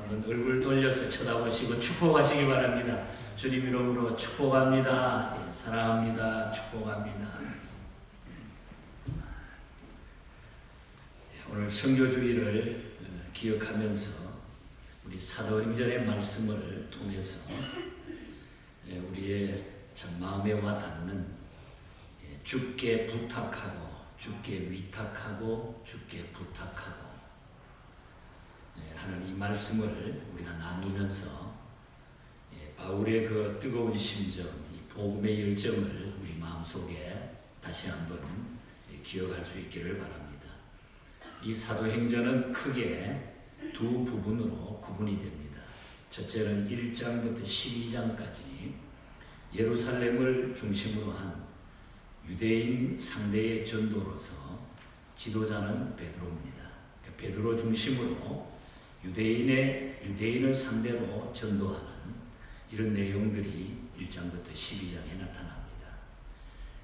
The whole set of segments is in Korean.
한번 얼굴 돌려서 쳐다보시고 축복하시기 바랍니다. 주님 이름으로 축복합니다. 예, 사랑합니다. 축복합니다. 오늘 선교주일을 기억하면서 우리 사도행전의 말씀을 통해서 우리의 참 마음에 와닿는 주께 부탁하고 주께 위탁하고 주께 부탁하고 하는 이 말씀을 우리가 나누면서 바울의 그 뜨거운 심정, 이 복음의 열정을 우리 마음속에 다시 한번 기억할 수 있기를 바랍니다. 이 사도행전은 크게 두 부분으로 구분이 됩니다. 첫째는 1장부터 12장까지 예루살렘을 중심으로 한 유대인 상대의 전도로서 지도자는 베드로입니다. 베드로 중심으로 유대인을 상대로 전도하는 이런 내용들이 1장부터 12장에 나타납니다.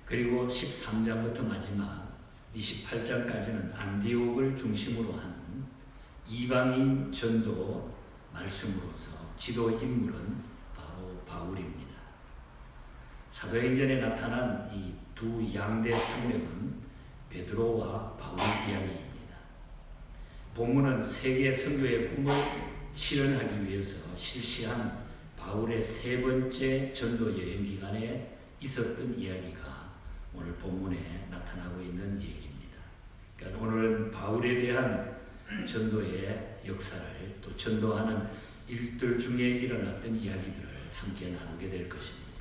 그리고 13장부터 마지막 28장까지는 안디옥을 중심으로 하는 이방인 전도 말씀으로서 지도 인물은 바로 바울입니다. 사도행전에 나타난 이 두 양대 산맥은 베드로와 바울 이야기입니다. 본문은 세계 선교의 꿈을 실현하기 위해서 실시한 바울의 세 번째 전도 여행 기간에 있었던 이야기가 오늘 본문에 나타나고 있는 얘기입니다. 그러니까 오늘은 바울에 대한 전도의 역사를 또 전도하는 일들 중에 일어났던 이야기들을 함께 나누게 될 것입니다.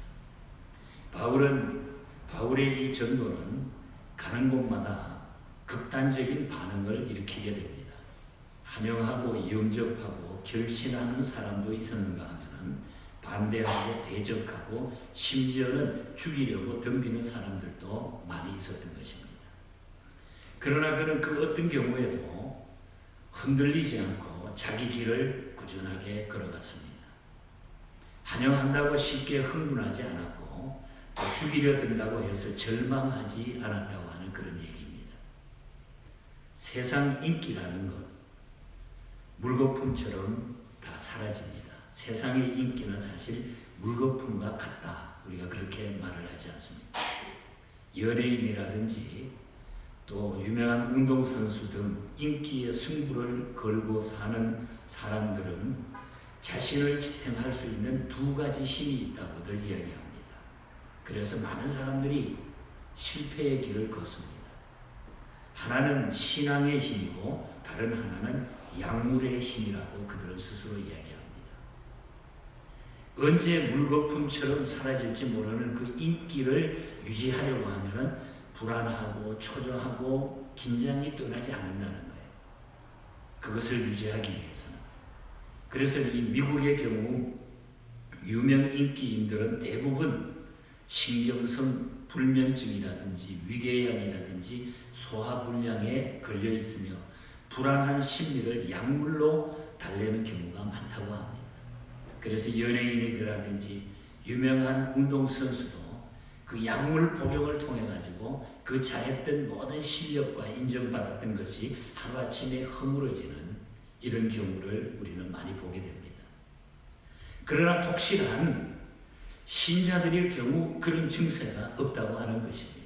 바울의 이 전도는 가는 곳마다 극단적인 반응을 일으키게 됩니다. 환영하고 영접하고 결신하는 사람도 있었는가 하면 반대하고 대적하고 심지어는 죽이려고 덤비는 사람들도 많이 있었던 것입니다. 그러나 그는 그 어떤 경우에도 흔들리지 않고 자기 길을 꾸준하게 걸어갔습니다. 환영한다고 쉽게 흥분하지 않았고 죽이려 든다고 해서 절망하지 않았다고 하는 그런 얘기입니다. 세상 인기라는 것 물거품처럼 다 사라집니다. 세상의 인기는 사실 물거품과 같다. 우리가 그렇게 말을 하지 않습니까? 연예인이라든지 또 유명한 운동선수 등 인기의 승부를 걸고 사는 사람들은 자신을 지탱할 수 있는 두 가지 힘이 있다고들 이야기합니다. 그래서 많은 사람들이 실패의 길을 걷습니다. 하나는 신앙의 힘이고 다른 하나는 약물의 힘이라고 그들은 스스로 이야기합니다. 언제 물거품처럼 사라질지 모르는 그 인기를 유지하려고 하면 불안하고 초조하고 긴장이 떠나지 않는다는 거예요. 그것을 유지하기 위해서는. 그래서 이 미국의 경우 유명 인기인들은 대부분 신경성 불면증이라든지 위궤양이라든지 소화불량에 걸려 있으며 불안한 심리를 약물로 달래는 경우가 많다고 합니다. 그래서 연예인이라든지 유명한 운동선수도 그 약물 복용을 통해 가지고 그 잘했던 모든 실력과 인정받았던 것이 하루아침에 허물어지는 이런 경우를 우리는 많이 보게 됩니다. 그러나 독실한 신자들일 경우 그런 증세가 없다고 하는 것입니다.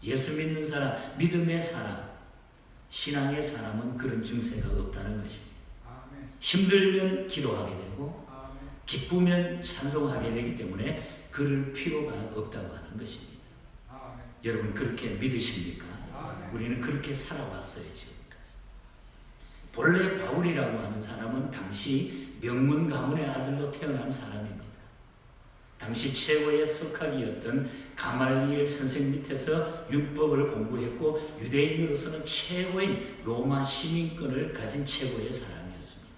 예수 믿는 사람, 믿음의 사람, 신앙의 사람은 그런 증세가 없다는 것입니다. 힘들면 기도하게 되고 기쁘면 찬송하게 되기 때문에 그럴 필요가 없다고 하는 것입니다. 여러분 그렇게 믿으십니까? 우리는 그렇게 살아왔어요. 지금까지. 본래 바울이라고 하는 사람은 당시 명문 가문의 아들로 태어난 사람입니다. 당시 최고의 석학이었던 가말리엘 선생 밑에서 율법을 공부했고 유대인으로서는 최고인 로마 시민권을 가진 최고의 사람이었습니다.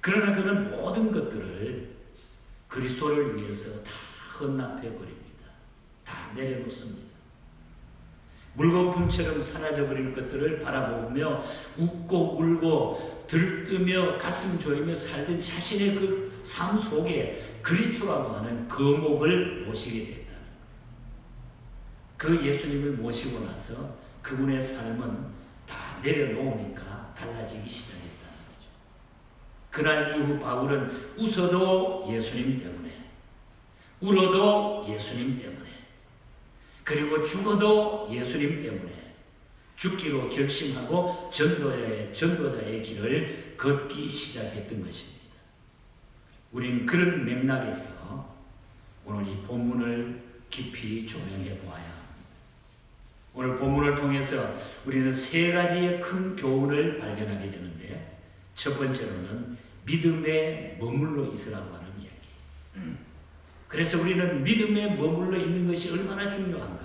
그러나 그는 모든 것들을 그리스도를 위해서 다 헌납해 버립니다. 다 내려놓습니다. 물거품처럼 사라져버릴 것들을 바라보며 웃고 울고 들뜨며 가슴 졸이며 살던 자신의 그 삶 속에 그리스도라고 하는 거목을 모시게 됐다는 거예요. 그 예수님을 모시고 나서 그분의 삶은 다 내려놓으니까 달라지기 시작했다는 거죠. 그날 이후 바울은 웃어도 예수님 때문에, 울어도 예수님 때문에, 그리고 죽어도 예수님 때문에 죽기로 결심하고 전도자의 길을 걷기 시작했던 것입니다. 우리는 그런 맥락에서 오늘 이 본문을 깊이 조명해 보아야 합니다. 오늘 본문을 통해서 우리는 세 가지의 큰 교훈을 발견하게 되는데, 첫 번째로는 믿음에 머물러 있으라고 하는 이야기. 그래서 우리는 믿음에 머물러 있는 것이 얼마나 중요한가.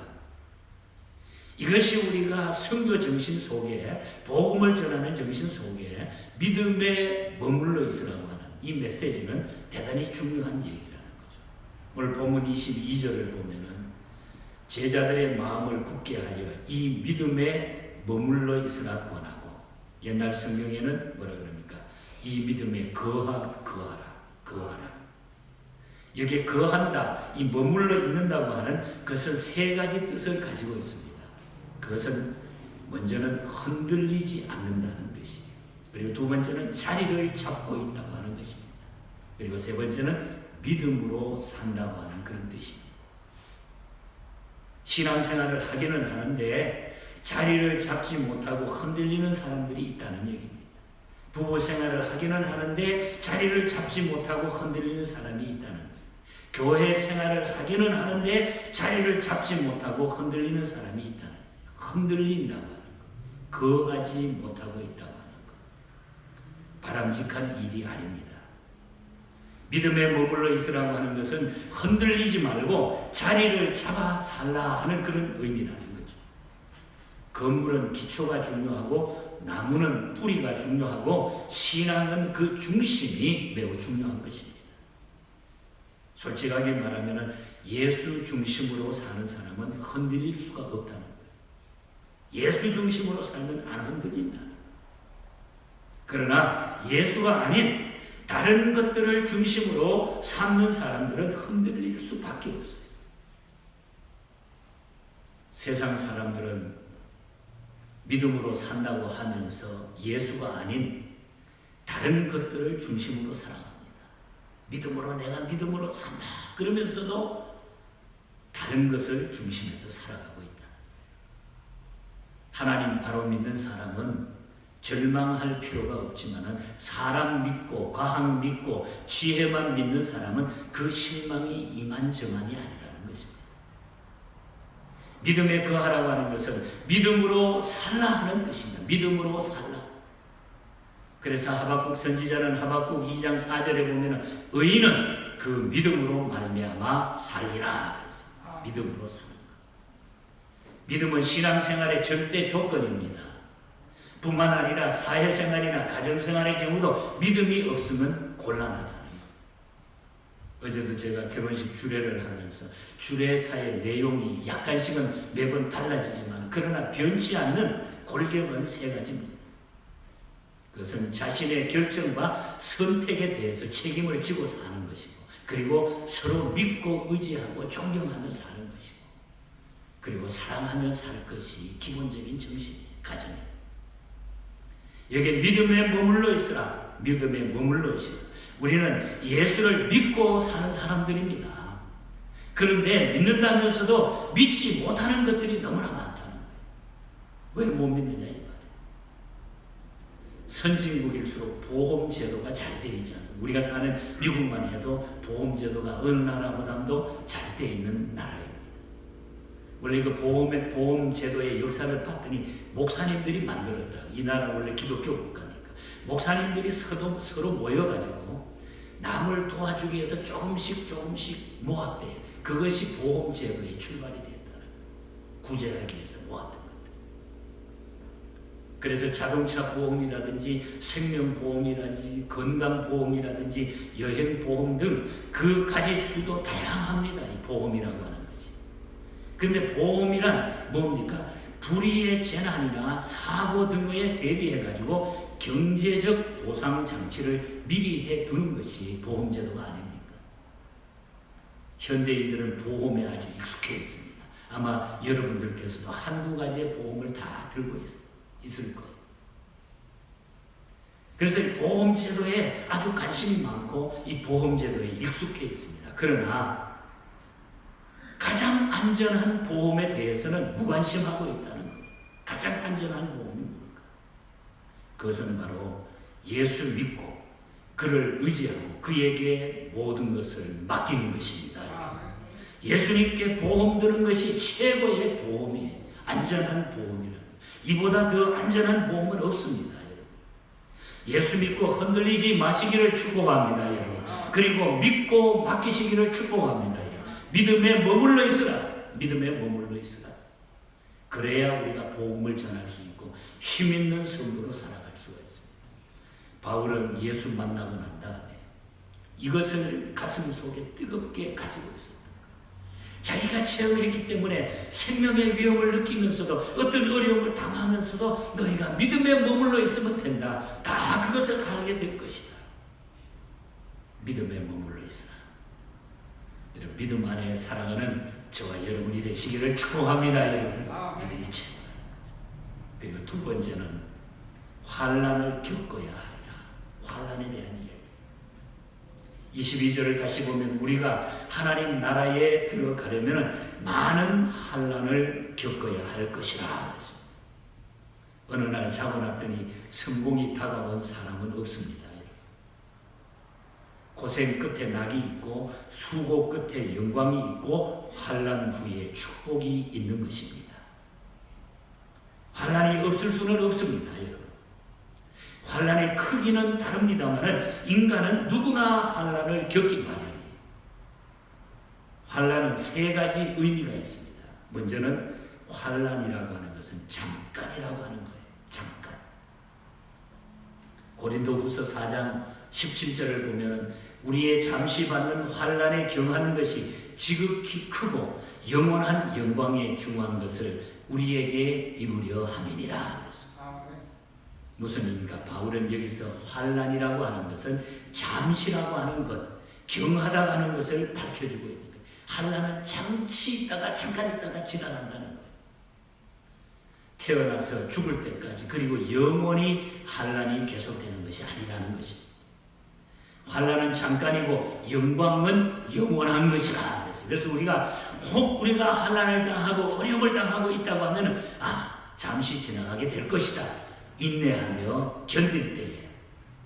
이것이 우리가 선교 정신 속에, 복음을 전하는 정신 속에 믿음에 머물러 있으라고 하는 이 메시지는 대단히 중요한 얘기라는 거죠. 오늘 본문 22절을 보면은 제자들의 마음을 굳게 하여 이 믿음에 머물러 있으라 권하고, 옛날 성경에는 뭐라 그럽니까? 이 믿음에 거하라. 여기에 거한다, 이 머물러 있는다고 하는 것은 세 가지 뜻을 가지고 있습니다. 그것은 먼저는 흔들리지 않는다는 뜻이에요. 그리고 두 번째는 자리를 잡고 있다고 하는 것입니다. 그리고 세 번째는 믿음으로 산다고 하는 그런 뜻입니다. 신앙생활을 하기는 하는데 자리를 잡지 못하고 흔들리는 사람들이 있다는 얘기입니다. 부부생활을 하기는 하는데 자리를 잡지 못하고 흔들리는 사람이 있다는 거예요. 교회 생활을 하기는 하는데 자리를 잡지 못하고 흔들리는 사람이 있다는 거예요. 흔들린다고 하는 거, 거하지 못하고 있다고 하는 거, 바람직한 일이 아닙니다. 믿음에 머물러 있으라고 하는 것은 흔들리지 말고 자리를 잡아 살라 하는 그런 의미라는 거죠. 건물은 기초가 중요하고 나무는 뿌리가 중요하고 신앙은 그 중심이 매우 중요한 것입니다. 솔직하게 말하면 예수 중심으로 사는 사람은 흔들릴 수가 없다는 거예요. 예수 중심으로 살면 안 흔들린다는 거예요. 그러나 예수가 아닌 다른 것들을 중심으로 삼는 사람들은 흔들릴 수밖에 없어요. 세상 사람들은 믿음으로 산다고 하면서 예수가 아닌 다른 것들을 중심으로 살아갑니다. 믿음으로, 내가 믿음으로 산다 그러면서도 다른 것을 중심에서 살아가고 있다. 하나님 바로 믿는 사람은 절망할 필요가 없지만 사람 믿고 과학 믿고 지혜만 믿는 사람은 그 실망이 이만저만이 아니라는 것입니다. 믿음에 거하라고 하는 것은 믿음으로 살라 하는 뜻입니다. 믿음으로 살라. 그래서 하박국 선지자는 하박국 2장 4절에 보면 의인은 그 믿음으로 말미암아 살리라 그랬어요. 믿음으로 살라. 믿음은 신앙생활의 절대 조건입니다. 뿐만 아니라 사회생활이나 가정생활의 경우도 믿음이 없으면 곤란하다는 거예요. 어제도 제가 결혼식 주례를 하면서 주례사의 내용이 약간씩은 매번 달라지지만 그러나 변치 않는 골격은 세 가지입니다. 그것은 자신의 결정과 선택에 대해서 책임을 지고 사는 것이고, 그리고 서로 믿고 의지하고 존경하며 사는 것이고, 그리고 사랑하며 살 것이 기본적인 정신이에요. 가정이에요. 여기에 믿음에 머물러 있으라. 믿음에 머물러 있으라. 우리는 예수를 믿고 사는 사람들입니다. 그런데 믿는다면서도 믿지 못하는 것들이 너무나 많다는 거예요. 왜 못 믿느냐 이 말이에요. 선진국일수록 보험제도가 잘 되어 있지 않습니까? 우리가 사는 미국만 해도 보험제도가 어느 나라보다도 잘 되어 있는 나라입니다. 원래 그 보험제도의 역사를 봤더니 목사님들이 만들었다. 이 나라 원래 기독교 국가니까 목사님들이 서로 모여가지고 남을 도와주기 위해서 조금씩 모았대. 그것이 보험제도의 출발이 됐다는 거예요. 구제하기 위해서 모았던 것들. 그래서 자동차 보험이라든지 생명보험이라든지 건강보험이라든지 여행보험 등 그 가지수도 다양합니다. 이 보험이라고 하는 것이. 근데 보험이란 뭡니까? 불의의 재난이나 사고 등에 대비해가지고 경제적 보상 장치를 미리 해두는 것이 보험제도가 아닙니까? 현대인들은 보험에 아주 익숙해 있습니다. 아마 여러분들께서도 한두 가지의 보험을 다 들고 있을 거예요. 그래서 이 보험제도에 아주 관심이 많고 이 보험제도에 익숙해 있습니다. 그러나 가장 안전한 보험에 대해서는 무관심하고 있다는 거예요. 가장 안전한 보험이 뭘까? 그것은 바로 예수 믿고 그를 의지하고 그에게 모든 것을 맡기는 것입니다. 예수님께 보험 드는 것이 최고의 보험이에요. 안전한 보험이라는. 이보다 더 안전한 보험은 없습니다. 여러분. 예수 믿고 흔들리지 마시기를 축복합니다. 여러분. 그리고 믿고 맡기시기를 축복합니다. 여러분. 믿음에 머물러 있으라. 믿음에 머물러 있으라. 그래야 우리가 복음을 전할 수 있고 힘있는 성도로 살아갈 수가 있습니다. 바울은 예수 만나고 난 다음에 이것을 가슴 속에 뜨겁게 가지고 있습니다. 자기가 체험했기 때문에 생명의 위험을 느끼면서도 어떤 어려움을 당하면서도 너희가 믿음에 머물러 있으면 된다. 다 그것을 알게 될 것이다. 믿음에 머물러 있으라. 여러분, 믿음 안에 살아가는 저와 여러분이 되시기를 축복합니다. 여러분, 믿음이 최고다. 그리고 두 번째는 환난을 겪어야 하리라. 환난에 대한 이야기. 22절을 다시 보면 우리가 하나님 나라에 들어가려면 많은 환난을 겪어야 할 것이라. 어느 날 자고 났더니 성공이 다가온 사람은 없습니다. 고생 끝에 낙이 있고 수고 끝에 영광이 있고 환난 후에 축복이 있는 것입니다. 환난이 없을 수는 없습니다. 여러분. 환난의 크기는 다릅니다만 인간은 누구나 환난을 겪기 마련이에요. 환난은 세 가지 의미가 있습니다. 먼저는 환난이라고 하는 것은 잠깐이라고 하는 거예요. 잠깐. 고린도후서 4장 17절을 보면 우리의 잠시 받는 환난에 경하는 것이 지극히 크고 영원한 영광에 중한 것을 우리에게 이루려 함이니라. 무슨 의미입니까? 바울은 여기서 환난이라고 하는 것은 잠시라고 하는 것, 경하다고 하는 것을 밝혀주고 있는 거예요. 환난은 잠시 있다가 잠깐 있다가 지나간다는 거예요. 태어나서 죽을 때까지 그리고 영원히 환난이 계속되는 것이 아니라는 것입니다. 환난은 잠깐이고 영광은 영원한 것이라 그랬어요. 그래서 우리가 혹 우리가 환난을 당하고 어려움을 당하고 있다고 하면 잠시 지나가게 될 것이다. 인내하며 견딜 때에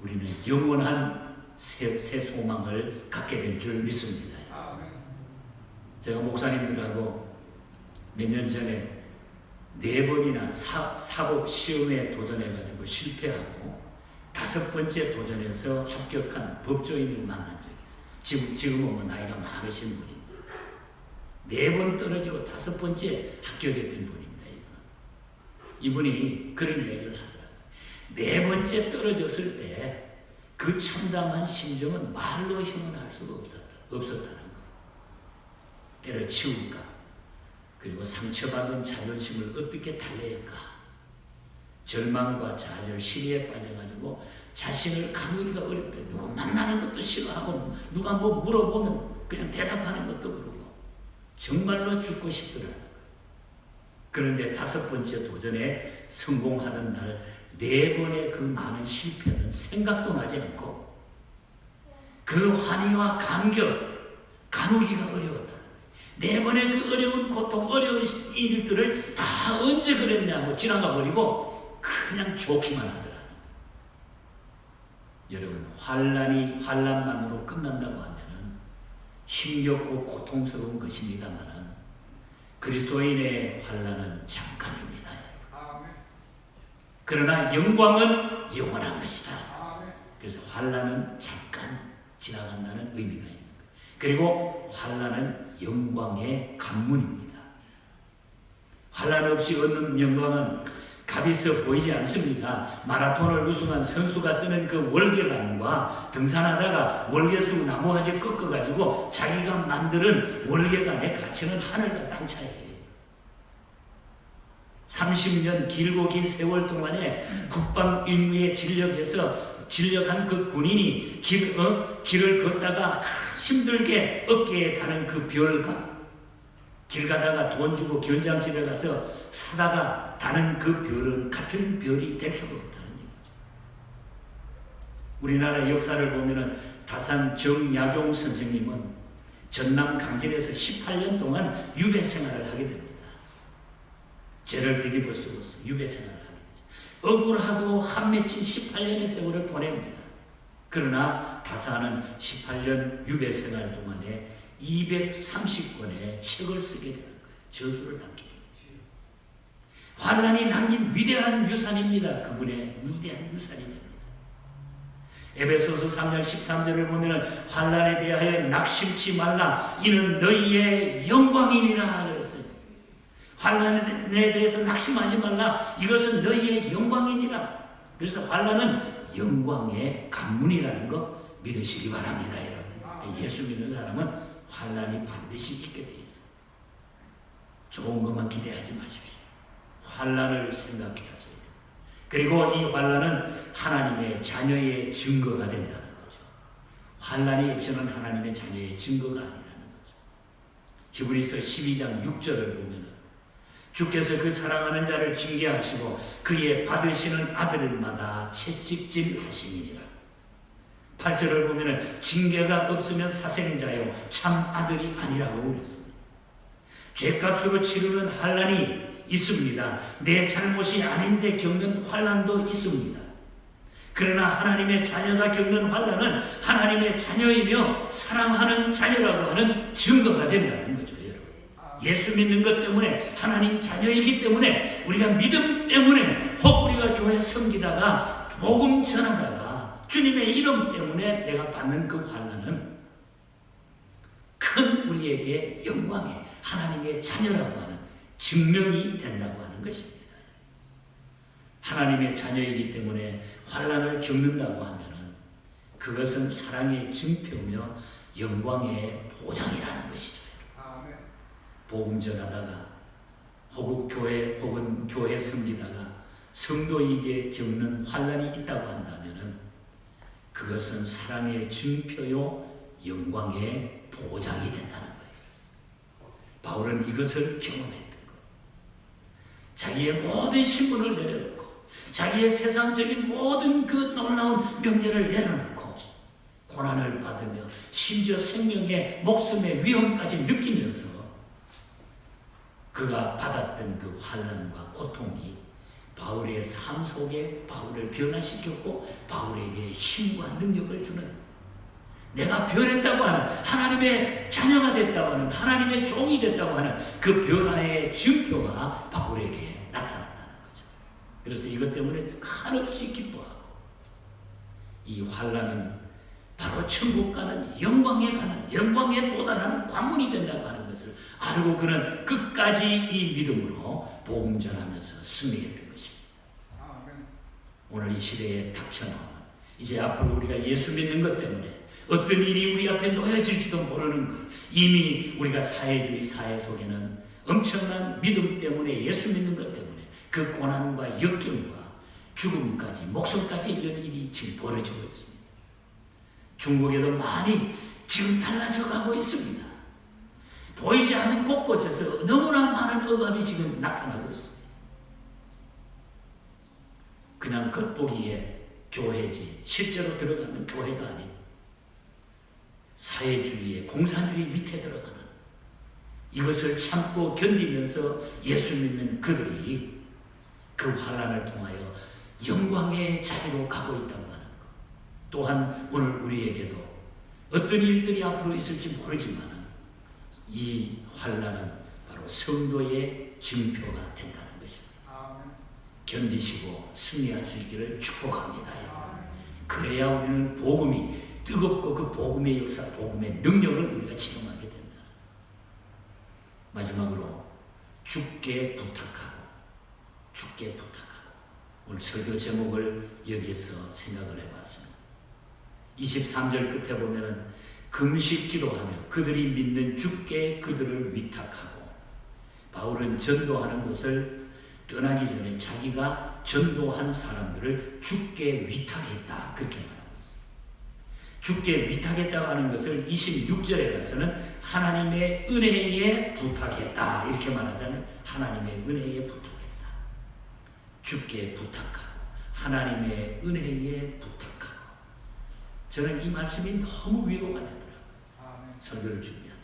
우리는 영원한 새 소망을 갖게 될 줄 믿습니다. 제가 목사님들하고 몇 년 전에 4번이나 사법 시험에 도전해가지고 실패하고 5번째 도전해서 합격한 법조인을 만난 적이 있어요. 지금은 나이가 많으신 분인데 4번 떨어지고 5번째 합격했던 분입니다. 이분이 그런 이야기를 하더라고요. 4번째 떨어졌을 때 그 참담한 심정은 말로 형언할 수가 없었다는 거예요. 때려치울까? 그리고 상처받은 자존심을 어떻게 달랠까? 절망과 좌절, 시리에 빠져가지고 자신을 가누기가 어렵대. 누구 만나는 것도 싫어하고 누가 뭐 물어보면 그냥 대답하는 것도 그러고 정말로 죽고 싶더라는 거예요. 그런데 5번째 도전에 성공하던 날 4번의 그 많은 실패는 생각도 나지 않고 그 환희와 감격, 가누기가 어려웠다는 거예요. 4번의 그 어려운 고통, 어려운 일들을 다 언제 그랬냐고 지나가 버리고 그냥 좋기만 하더라는 거예요. 여러분, 환난만으로 끝난다고 하면은 힘겹고 고통스러운 것입니다만은 그리스도인의 환난은 잠깐입니다. 그러나 영광은 영원한 것이다. 그래서 환난은 잠깐 지나간다는 의미가 있는 거예요. 그리고 환난은 영광의 관문입니다. 환난 없이 얻는 영광은 값있어 보이지 않습니다. 마라톤을 우승한 선수가 쓰는 그 월계관과 등산하다가 월계수 나무가지 꺾어가지고 자기가 만드는 월계관의 가치는 하늘과 땅 차이예요. 30년 길고 긴 세월 동안에 국방 임무에 진력한 그 군인이 길을 걷다가 힘들게 어깨에 다는 그 별과 길 가다가 돈 주고 견장집에 가서 사다가 다는 그 별은 같은 별이 될 수가 없다는 얘기죠. 우리나라 역사를 보면은 다산 정야종 선생님은 전남 강진에서 18년 동안 유배 생활을 하게 됩니다. 죄를 되짚어 쓰고서 유배 생활을 하게 되죠. 억울하고 한 맺힌 18년의 세월을 보냅니다. 그러나 다산은 18년 유배 생활 동안에 230권의 책을 쓰게 되는 거예요. 저수를 남기게 돼요. 환란이 남긴 위대한 유산입니다. 그분의 위대한 유산이 됩니다. 에베소서 3장 13절을 보면 환란에 대하여 낙심치 말라 이는 너희의 영광이니라 그랬어요. 환란에 대해서 낙심하지 말라 이것은 너희의 영광이니라. 그래서 환란은 영광의 관문이라는 거 믿으시기 바랍니다. 여러분. 예수 믿는 사람은 환란이 반드시 있게 돼 있어요. 좋은 것만 기대하지 마십시오. 환란을 생각해야 돼요. 그리고 이 환란은 하나님의 자녀의 증거가 된다는 거죠. 환란이 없이는 하나님의 자녀의 증거가 아니라는 거죠. 히브리서 12장 6절을 보면 주께서 그 사랑하는 자를 징계하시고 그의 받으시는 아들마다 채찍질 하시니라. 8절을 보면 징계가 없으면 사생자요 참 아들이 아니라고 그랬습니다. 죄값으로 치르는 환란이 있습니다. 내 잘못이 아닌데 겪는 환란도 있습니다. 그러나 하나님의 자녀가 겪는 환란은 하나님의 자녀이며 사랑하는 자녀라고 하는 증거가 된다는 거죠. 여러분. 예수 믿는 것 때문에 하나님 자녀이기 때문에 우리가 믿음 때문에 혹 우리가 교회 섬기다가 복음 전하다가 주님의 이름 때문에 내가 받는 그 환란은 큰 우리에게 영광의 하나님의 자녀라고 하는 증명이 된다고 하는 것입니다. 하나님의 자녀이기 때문에 환란을 겪는다고 하면은 그것은 사랑의 증표며 영광의 보장이라는 것이죠. 복음 전하다가 혹은 교회 섬기다가 성도에게 겪는 환란이 있다고 한다면은 그것은 사랑의 증표요 영광의 보장이 된다는 거예요. 바울은 이것을 경험했던 것. 자기의 모든 신분을 내려놓고 자기의 세상적인 모든 그 놀라운 명예를 내려놓고 고난을 받으며 심지어 생명의 목숨의 위험까지 느끼면서 그가 받았던 그 환난과 고통이 바울의 삶 속에 바울을 변화시켰고 바울에게 힘과 능력을 주는 내가 변했다고 하는 하나님의 자녀가 됐다고 하는 하나님의 종이 됐다고 하는 그 변화의 증표가 바울에게 나타났다는 거죠. 그래서 이것 때문에 한없이 기뻐하고 이 환난은 바로 천국 가는 영광에 도달하는 관문이 된다고 하는 것을 알고 그는 끝까지 이 믿음으로 복음 전하면서 승리했던 것입니다. 오늘 이 시대에 닥쳐나오는 이제 앞으로 우리가 예수 믿는 것 때문에 어떤 일이 우리 앞에 놓여질지도 모르는 것. 이미 우리가 사회주의 사회 속에는 엄청난 믿음 때문에 예수 믿는 것 때문에 그 고난과 역경과 죽음까지 목숨까지 잃는 일이 지금 벌어지고 있습니다. 중국에도 많이 지금 달라져 가고 있습니다. 보이지 않는 곳곳에서 너무나 많은 억압이 지금 나타나고 있습니다. 그냥 겉보기에 교회지 실제로 들어가는 교회가 아닌 사회주의의 공산주의 밑에 들어가는 이것을 참고 견디면서 예수 믿는 그들이 그 환난을 통하여 영광의 자리로 가고 있다고 하는 것. 또한 오늘 우리에게도 어떤 일들이 앞으로 있을지 모르지만 이 환난은 바로 성도의 증표가 된다는 것입니다. 견디시고 승리할 수 있기를 축복합니다. 그래야 우리는 복음이 뜨겁고 그 복음의 역사, 복음의 능력을 우리가 체험하게 된다. 마지막으로 주께 부탁하고 오늘 설교 제목을 여기에서 생각을 해봤습니다. 23절 끝에 보면은 금식 기도하며 그들이 믿는 주께 그들을 위탁하고 바울은 전도하는 곳을 떠나기 전에 자기가 전도한 사람들을 주께 위탁했다 그렇게 말합니다. 주께 위탁했다고 하는 것을 26절에 가서는 하나님의 은혜에 부탁했다 이렇게 말하자면 하나님의 은혜에 부탁했다. 주께 부탁하고 하나님의 은혜에 부탁하고 저는 이 말씀이 너무 위로가 되더라고요. 설교를 준비하다가.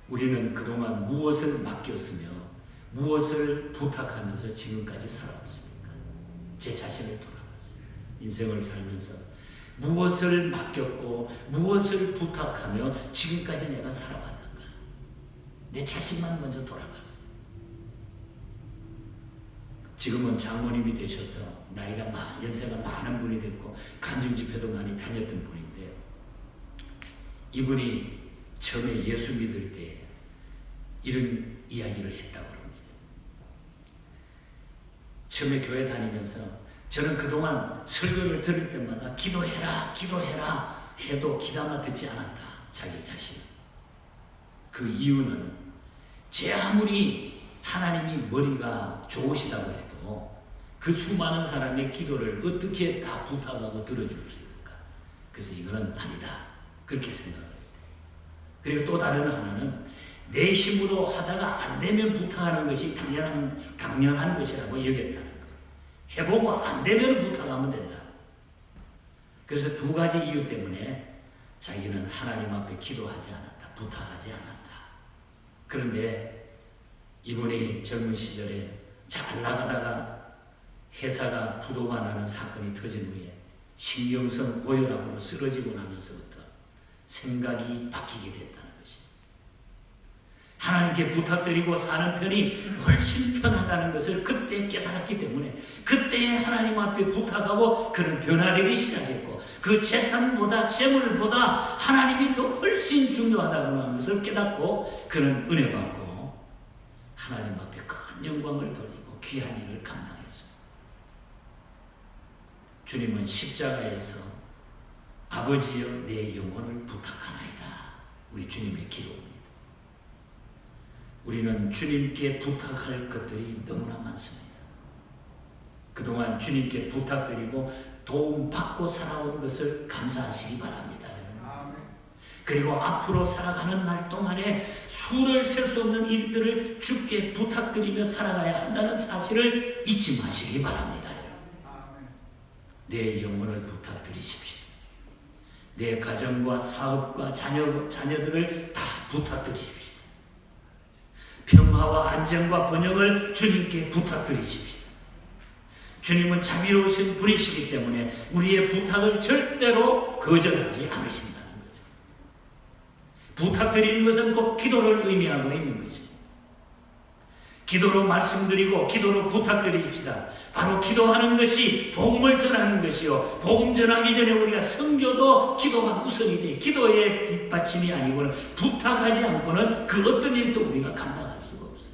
우리는 그동안 무엇을 맡겼으며 무엇을 부탁하면서 지금까지 살아왔습니까? 제 자신을 돌아봤어요. 인생을 살면서 무엇을 맡겼고 무엇을 부탁하며 지금까지 내가 살아왔는가? 내 자신만 먼저 돌아봤어요. 지금은 장모님이 되셔서 연세가 많은 분이 됐고 간증 집회도 많이 다녔던 분인데요. 이분이 처음에 예수 믿을 때 이런 이야기를 했다고 합니다. 처음에 교회 다니면서 저는 그동안 설교를 들을 때마다 기도해라 해도 귀담아 듣지 않았다. 자기 자신. 그 이유는 제 아무리 하나님이 머리가 좋으시다고 해도 그 수많은 사람의 기도를 어떻게 다 부탁하고 들어줄 수 있을까? 그래서 이거는 아니다. 그렇게 생각을 했대요. 그리고 또 다른 하나는 내 힘으로 하다가 안 되면 부탁하는 것이 당연한 것이라고 여겼다는 거예요. 해보고 안 되면 부탁하면 된다. 그래서 두 가지 이유 때문에 자기는 하나님 앞에 기도하지 않았다. 부탁하지 않았다. 그런데 이분이 젊은 시절에 잘 나가다가 회사가 부도가 나는 사건이 터진 후에 신경성 고혈압으로 쓰러지고 나면서부터 생각이 바뀌게 됐다는 것입니다. 하나님께 부탁드리고 사는 편이 훨씬 편하다는 것을 그때 깨달았기 때문에 그때에 하나님 앞에 부탁하고 그는 변화되기 시작했고 그 재산보다 재물보다 하나님이 더 훨씬 중요하다고 하는 것을 깨닫고 그는 은혜 받고 하나님 앞에 큰 영광을 돌리고 귀한 일을 감당했습니다. 주님은 십자가에서 아버지여 내 영혼을 부탁하나이다. 우리 주님의 기도입니다. 우리는 주님께 부탁할 것들이 너무나 많습니다. 그동안 주님께 부탁드리고 도움받고 살아온 것을 감사하시기 바랍니다. 그리고 앞으로 살아가는 날 동안에 수를 셀 수 없는 일들을 주께 부탁드리며 살아가야 한다는 사실을 잊지 마시기 바랍니다. 내 영혼을 부탁드리십시오. 내 가정과 사업과 자녀들을 다 부탁드리십시오. 평화와 안정과 번영을 주님께 부탁드리십시오. 주님은 자비로우신 분이시기 때문에 우리의 부탁을 절대로 거절하지 않으신다는 거죠. 부탁드리는 것은 꼭 기도를 의미하고 있는 것입니다. 기도로 말씀드리고 기도로 부탁드립시다. 바로 기도하는 것이 복음을 전하는 것이요. 복음 전하기 전에 우리가 선교도 기도가 우선이 돼. 기도의 뒷받침이 아니고는 부탁하지 않고는 그 어떤 일도 우리가 감당할 수가 없어요.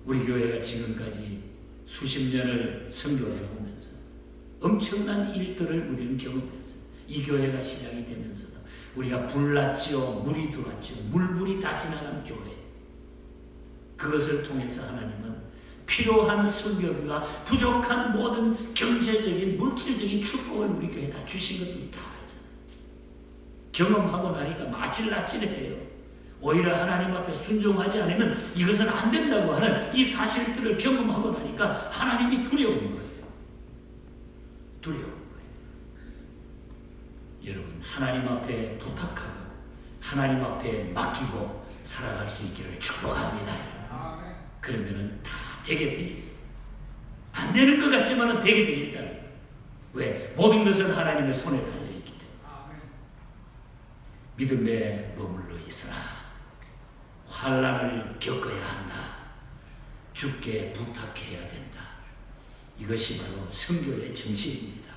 우리 교회가 지금까지 수십 년을 선교해 오면서 엄청난 일들을 우리는 경험했어요. 이 교회가 시작이 되면서도 우리가 불 났지요. 물이 들어왔지요. 물불이 다 지나가는 교회. 그것을 통해서 하나님은 필요한 선교비와 부족한 모든 경제적인 물질적인 축복을 우리 교회에 다 주신 것들이 다 알잖아요. 경험하고 나니까 아찔아찔해요. 오히려 하나님 앞에 순종하지 않으면 이것은 안 된다고 하는 이 사실들을 경험하고 나니까 하나님이 두려운 거예요. 두려운 거예요. 여러분, 하나님 앞에 부탁하고 하나님 앞에 맡기고 살아갈 수 있기를 축복합니다. 그러면은 다 되게 돼 있어. 안 되는 것 같지만은 되게 돼 있다는 거예요. 왜? 모든 것은 하나님의 손에 달려 있기 때문에. 믿음에 머물러 있으라. 환난을 겪어야 한다. 주께 부탁해야 된다. 이것이 바로 선교의 정신입니다.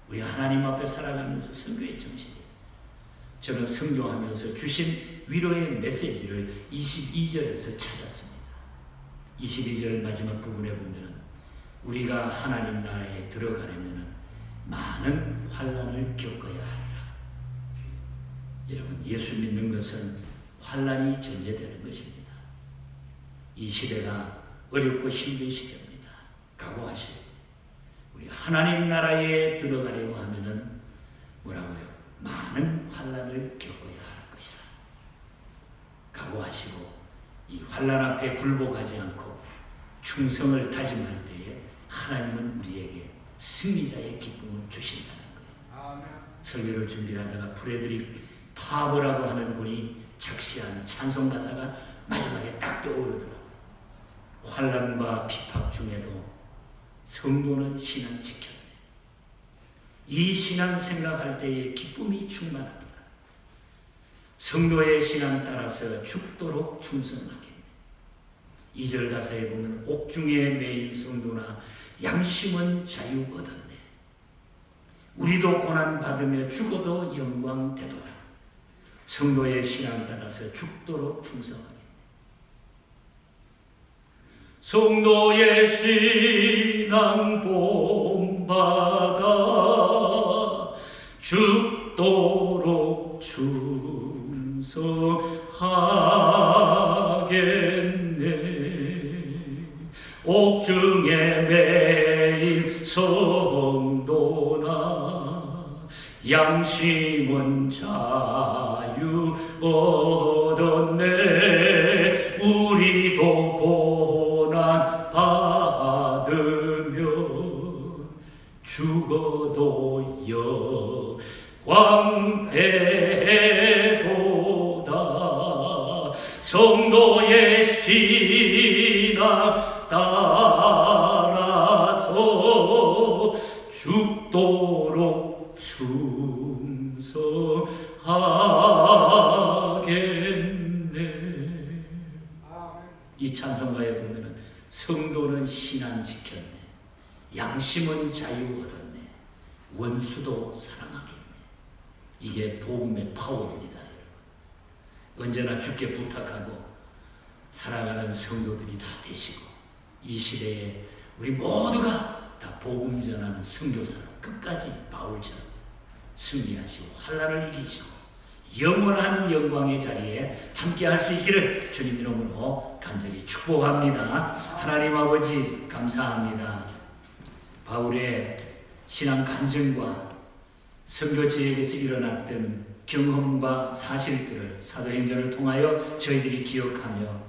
우리 하나님 앞에 살아가면서 선교의 정신이에요. 저는 선교하면서 주신 위로의 메시지를 22절에서 찾았습니다. 22절 마지막 부분에 보면 우리가 하나님 나라에 들어가려면 많은 환난을 겪어야 하리라. 여러분, 예수 믿는 것은 환난이 전제되는 것입니다. 이 시대가 어렵고 힘든 시대입니다. 각오하세요. 우리 하나님 나라에 들어가려고 하면은 뭐라고요? 많은 환난을 겪어야 할 것이라. 각오하시고 이 환난 앞에 굴복하지 않고 충성을 다짐할 때에 하나님은 우리에게 승리자의 기쁨을 주신다는 거예요. 설교를 준비하다가 프레드릭 파버라고 하는 분이 작시한 찬송 가사가 마지막에 딱 떠오르더라고요. 환난과 핍박 중에도 성도는 신앙 지켰네. 이 신앙 생각할 때에 기쁨이 충만하도다. 성도의 신앙 따라서 죽도록 충성하겠네. 2절 가사에 보면 옥중에 매인 성도나 양심은 자유 얻었네. 우리도 고난 받으며 죽어도 영광 되도다. 성도의 신앙 따라서 죽도록 충성하겠네. 성도의 신앙 본받아 죽도록 충성하겠네. 옥중에 매인 성도나 양심은 자유 얻었네. 우리도 고난 받으며 죽어도 영광 되도다. 성도의 신앙 따라서 죽도록 충성하겠네. 이 찬송가에 보면은 성도는 신앙 지켰네. 양심은 자유 얻었네. 원수도 사랑하겠네. 이게 복음의 파워입니다, 여러분. 언제나 주께 부탁하고 살아가는 성도들이 다 되시고, 이 시대에 우리 모두가 다 복음 전하는 선교사로 끝까지 바울처럼 승리하시고 환난을 이기시고 영원한 영광의 자리에 함께 할 수 있기를 주님 이름으로 간절히 축복합니다. 하나님 아버지 감사합니다. 바울의 신앙 간증과 선교 지역에서 일어났던 경험과 사실들을 사도행전을 통하여 저희들이 기억하며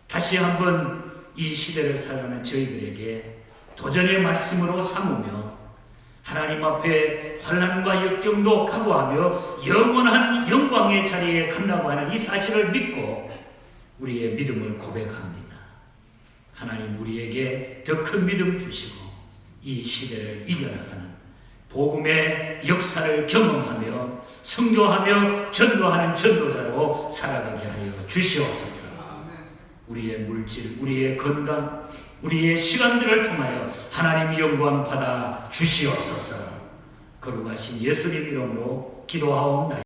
다시 한번 이 시대를 살아가는 저희들에게 도전의 말씀으로 삼으며 하나님 앞에 환난과 역경도 각오하며 영원한 영광의 자리에 간다고 하는 이 사실을 믿고 우리의 믿음을 고백합니다. 하나님 우리에게 더 큰 믿음 주시고 이 시대를 이겨나가는 복음의 역사를 경험하며 선교하며 전도하는 전도자로 살아가게 하여 주시옵소서. 우리의 물질, 우리의 건강, 우리의 시간들을 통하여 하나님 영광 받아 주시옵소서. 거룩하신 예수님 이름으로 기도하옵나이다.